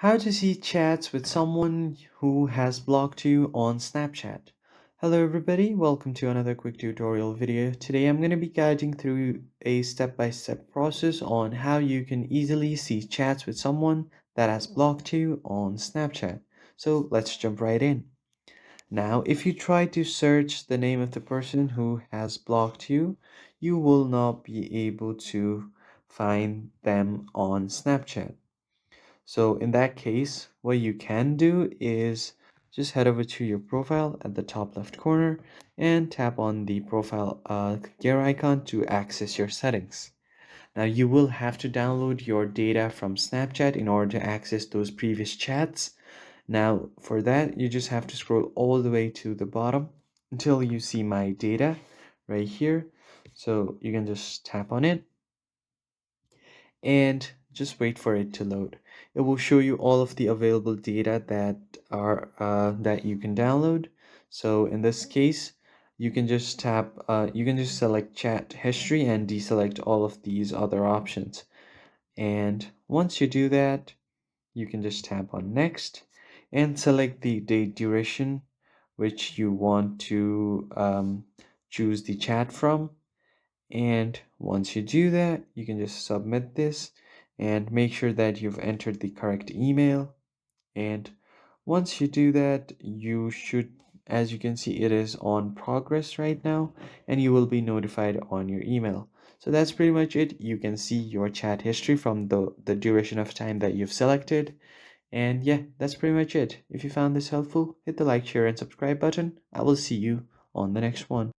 How to see chats with someone who has blocked you on Snapchat. Hello everybody, welcome to another quick tutorial video. Today I'm going to be guiding through a step-by-step process on how you can easily see chats with someone that has blocked you on Snapchat. So let's jump right in. Now, if you try to search the name of the person who has blocked you, you will not be able to find them on Snapchat. So in that case, what you can do is just head over to your profile at the top left corner and tap on the profile gear icon to access your settings. Now you will have to download your data from Snapchat in order to access those previous chats. Now for that, you just have to scroll all the way to the bottom until you see my data right here. So you can just tap on it and just wait for it to load. It will show you all of the available data that you can download. So in this case, you can just select chat history and deselect all of these other options. And once you do that, you can just tap on next and select the date duration which you want to choose the chat from. And once you do that, you can just submit this and make sure that you've entered the correct email. And once you do that, you should, as you can see, it is on progress right now, and you will be notified on your email. So that's pretty much it. You can see your chat history from the duration of time that you've selected. And yeah, that's pretty much it. If you found this helpful, hit the like, share, and subscribe button. I will see you on the next one.